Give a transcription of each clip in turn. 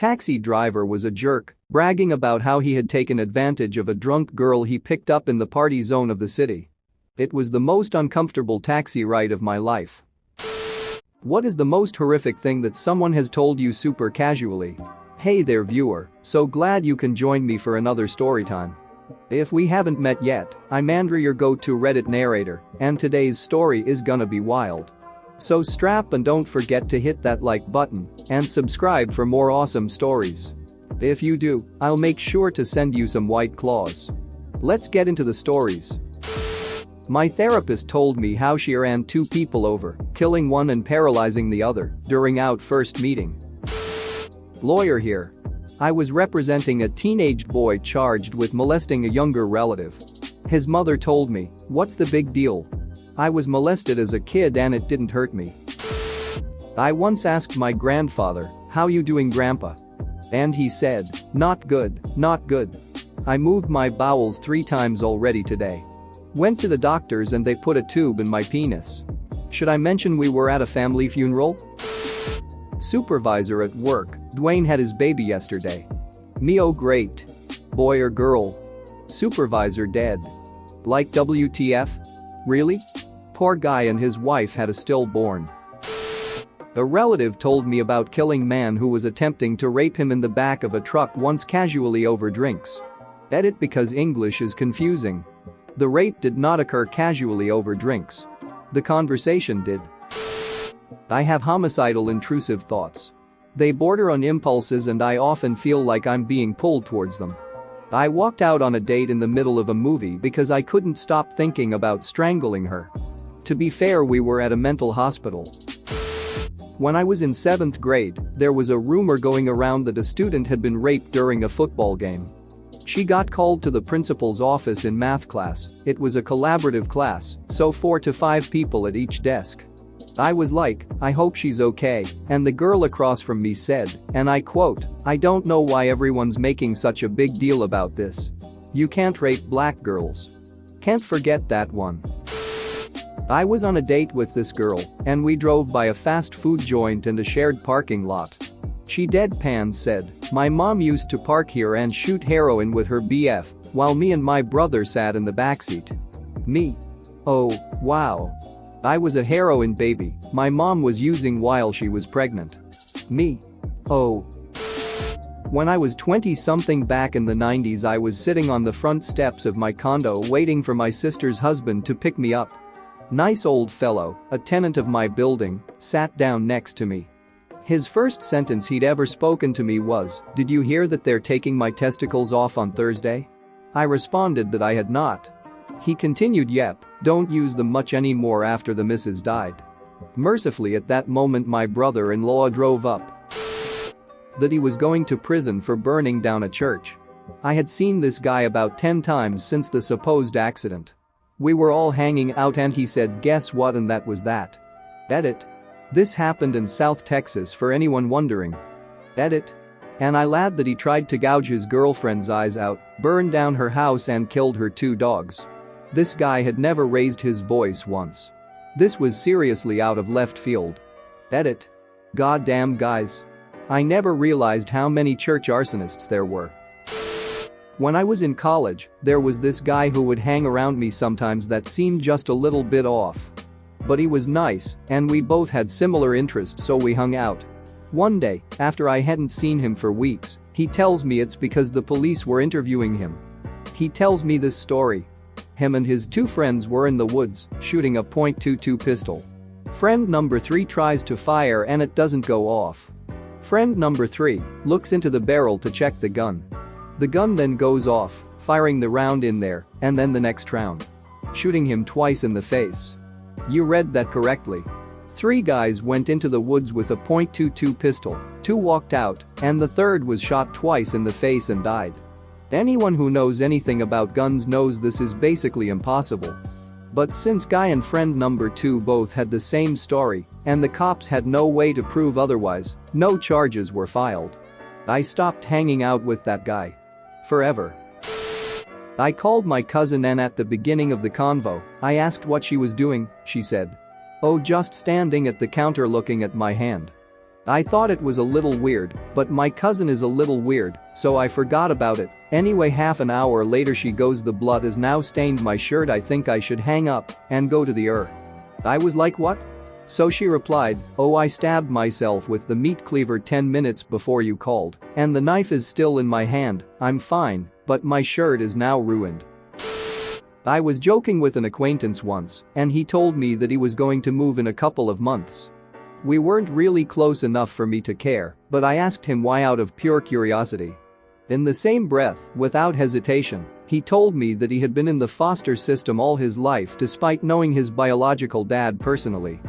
Taxi driver was a jerk, bragging about how he had taken advantage of a drunk girl he picked up in the party zone of the city. It was the most uncomfortable taxi ride of my life. What is the most horrific thing that someone has told you super casually? Hey there viewer, so glad you can join me for another story time. If we haven't met yet, I'm Andrew, your go-to Reddit narrator, and today's story is gonna be wild. So strap and don't forget to hit that like button and subscribe for more awesome stories. If you do, I'll make sure to send you some white claws. Let's get into the stories. My therapist told me how she ran two people over, killing one and paralyzing the other during our first meeting. Lawyer here. I was representing a teenage boy charged with molesting a younger relative. His mother told me, "What's the big deal? I was molested as a kid and it didn't hurt me." I once asked my grandfather, "How you doing, grandpa?" And he said, "Not good, not good. I moved my bowels 3 times already today. Went to the doctors and they put a tube in my penis." Should I mention we were at a family funeral? Supervisor at work, Dwayne had his baby yesterday. Me, oh great. Boy or girl? Supervisor dead. Like WTF? Really? Poor guy and his wife had a stillborn. A relative told me about killing man who was attempting to rape him in the back of a truck once casually over drinks. Edit because English is confusing. The rape did not occur casually over drinks. The conversation did. I have homicidal intrusive thoughts. They border on impulses and I often feel like I'm being pulled towards them. I walked out on a date in the middle of a movie because I couldn't stop thinking about strangling her. To be fair, we were at a mental hospital. When I was in 7th grade, there was a rumor going around that a student had been raped during a football game. She got called to the principal's office in math class. It was a collaborative class, so 4 to 5 people at each desk. I was like, "I hope she's okay," and the girl across from me said, and I quote, "I don't know why everyone's making such a big deal about this. You can't rape black girls. Can't forget that one." I was on a date with this girl, and we drove by a fast food joint and a shared parking lot. She deadpan said, "My mom used to park here and shoot heroin with her BF, while me and my brother sat in the backseat." Me. Oh, wow. I was a heroin baby my mom was using while she was pregnant. Me. Oh. When I was 20-something back in the 90s, I was sitting on the front steps of my condo waiting for my sister's husband to pick me up. Nice old fellow, a tenant of my building, sat down next to me. His first sentence he'd ever spoken to me was, "Did you hear that they're taking my testicles off on Thursday?" I responded that I had not. He continued, "Yep, don't use them much anymore after the missus died." Mercifully at that moment my brother-in-law drove up. That he was going to prison for burning down a church. I had seen this guy about 10 times since the supposed accident. We were all hanging out and he said, "Guess what?" and that was that. Edit. This happened in South Texas for anyone wondering. Edit. And I laughed that he tried to gouge his girlfriend's eyes out, burned down her house and killed her 2 dogs. This guy had never raised his voice once. This was seriously out of left field. Edit. Goddamn guys. I never realized how many church arsonists there were. When I was in college, there was this guy who would hang around me sometimes that seemed just a little bit off. But he was nice, and we both had similar interests, so we hung out. One day, after I hadn't seen him for weeks, he tells me it's because the police were interviewing him. He tells me this story. Him and his 2 friends were in the woods, shooting a .22 pistol. Friend number 3 tries to fire and it doesn't go off. Friend number 3 looks into the barrel to check the gun. The gun then goes off, firing the round in there, and then the next round. Shooting him twice in the face. You read that correctly. 3 guys went into the woods with a .22 pistol, 2 walked out, and the third was shot twice in the face and died. Anyone who knows anything about guns knows this is basically impossible. But since guy and friend number 2 both had the same story, and the cops had no way to prove otherwise, no charges were filed. I stopped hanging out with that guy. Forever. I called my cousin and at the beginning of the convo, I asked what she was doing. She said, "Oh, just standing at the counter looking at my hand." I thought it was a little weird, but my cousin is a little weird, so I forgot about it. Anyway, half an hour later she goes, the blood has now stained my shirt, I think I should hang up and go to the I was like, what? So she replied, oh, I stabbed myself with the meat cleaver 10 minutes before you called, and the knife is still in my hand. I'm fine, but my shirt is now ruined. I was joking with an acquaintance once, and he told me that he was going to move in a couple of months. We weren't really close enough for me to care, but I asked him why out of pure curiosity. In the same breath, without hesitation, he told me that he had been in the foster system all his life despite knowing his biological dad personally.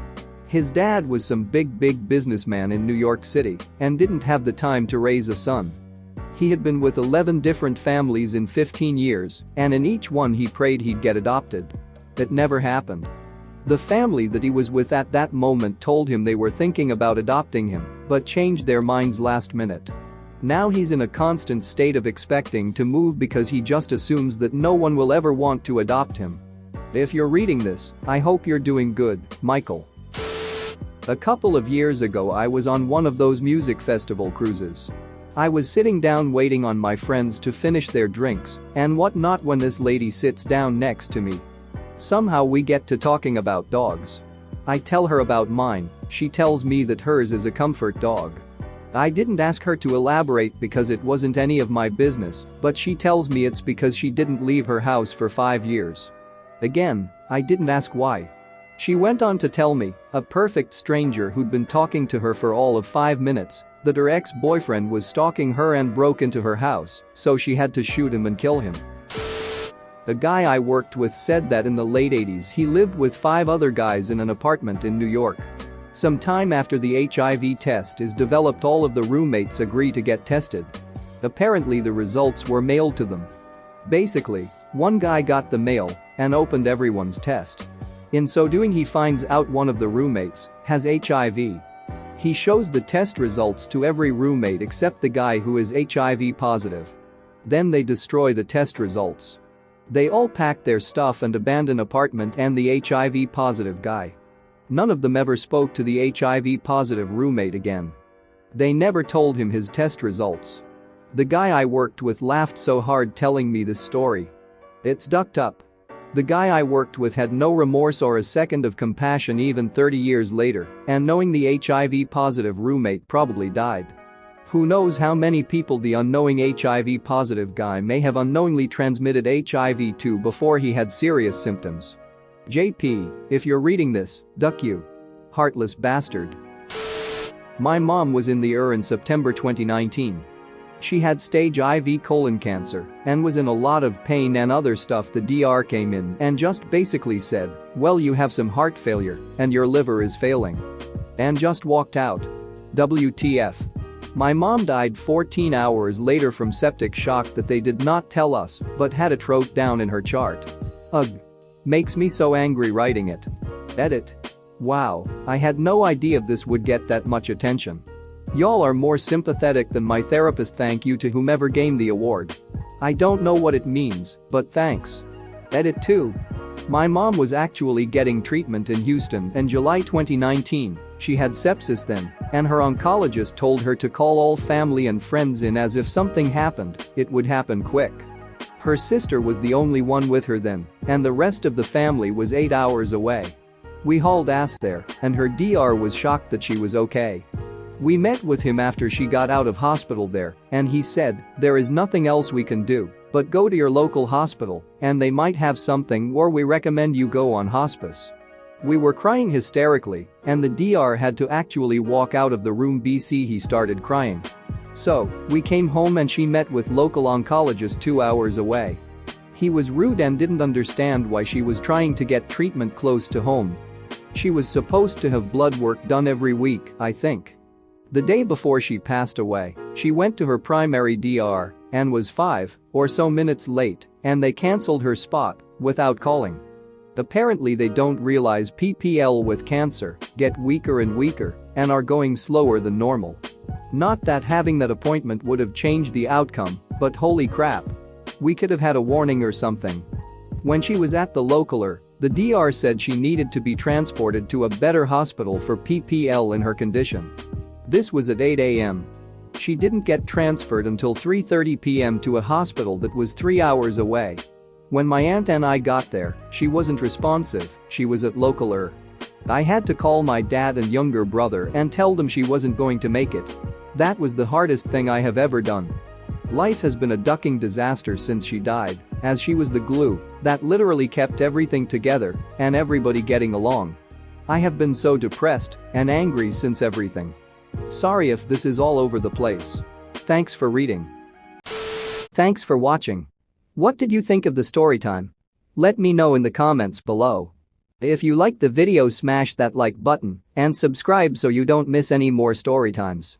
His dad was some big businessman in New York City and didn't have the time to raise a son. He had been with 11 different families in 15 years, and in each one he prayed he'd get adopted. It never happened. The family that he was with at that moment told him they were thinking about adopting him, but changed their minds last minute. Now he's in a constant state of expecting to move because he just assumes that no one will ever want to adopt him. If you're reading this, I hope you're doing good, Michael. A couple of years ago I was on one of those music festival cruises. I was sitting down waiting on my friends to finish their drinks and whatnot when this lady sits down next to me. Somehow we get to talking about dogs. I tell her about mine, she tells me that hers is a comfort dog. I didn't ask her to elaborate because it wasn't any of my business, but she tells me it's because she didn't leave her house for 5 years. Again, I didn't ask why. She went on to tell me, a perfect stranger who'd been talking to her for all of 5 minutes, that her ex-boyfriend was stalking her and broke into her house, so she had to shoot him and kill him. A guy I worked with said that in the late 80s he lived with 5 other guys in an apartment in New York. Some time after the HIV test is developed, all of the roommates agree to get tested. Apparently the results were mailed to them. Basically, one guy got the mail and opened everyone's test. In so doing he finds out one of the roommates has HIV. He shows the test results to every roommate except the guy who is HIV positive. Then they destroy the test results. They all pack their stuff and abandon apartment and the HIV positive guy. None of them ever spoke to the HIV positive roommate again. They never told him his test results. The guy I worked with laughed so hard telling me this story. It's ducked up. The guy I worked with had no remorse or a second of compassion even 30 years later, and knowing the HIV positive roommate probably died. Who knows how many people the unknowing HIV positive guy may have unknowingly transmitted HIV to before he had serious symptoms. JP, if you're reading this, duck you. Heartless bastard. My mom was in the in September 2019. She had stage IV colon cancer and was in a lot of pain and other stuff. The DR came in and just basically said, well, you have some heart failure and your liver is failing. And just walked out. WTF. My mom died 14 hours later from septic shock that they did not tell us but had it wrote down in her chart. Ugh. Makes me so angry writing it. Edit. Wow, I had no idea this would get that much attention. Y'all are more sympathetic than my therapist. Thank you to whomever gave the award. I don't know what it means, but thanks. Edit 2. My mom was actually getting treatment in Houston in July 2019. She had sepsis then, and her oncologist told her to call all family and friends in as if something happened, it would happen quick. Her sister was the only one with her then, and the rest of the family was 8 hours away. We hauled ass there, and her DR was shocked that she was okay. We met with him after she got out of hospital there, and he said, there is nothing else we can do but go to your local hospital, and they might have something, or we recommend you go on hospice. We were crying hysterically, and the DR had to actually walk out of the room. He started crying. So, we came home and she met with local oncologist 2 hours away. He was rude and didn't understand why she was trying to get treatment close to home. She was supposed to have blood work done every week, I think. The day before she passed away, she went to her primary DR and was 5 or so minutes late, and they cancelled her spot without calling. Apparently they don't realize PPL with cancer get weaker and weaker and are going slower than normal. Not that having that appointment would have changed the outcome, but holy crap. We could have had a warning or something. When she was at the localer, the DR said she needed to be transported to a better hospital for PPL in her condition. This was at 8 a.m. She didn't get transferred until 3:30 p.m. to a hospital that was 3 hours away. When my aunt and I got there, she wasn't responsive, she was at local ER. I had to call my dad and younger brother and tell them she wasn't going to make it. That was the hardest thing I have ever done. Life has been a ducking disaster since she died, as she was the glue that literally kept everything together and everybody getting along. I have been so depressed and angry since everything. Sorry if this is all over the place. Thanks for reading. Thanks for watching. What did you think of the story time? Let me know in the comments below. If you liked the video, smash that like button and subscribe so you don't miss any more story times.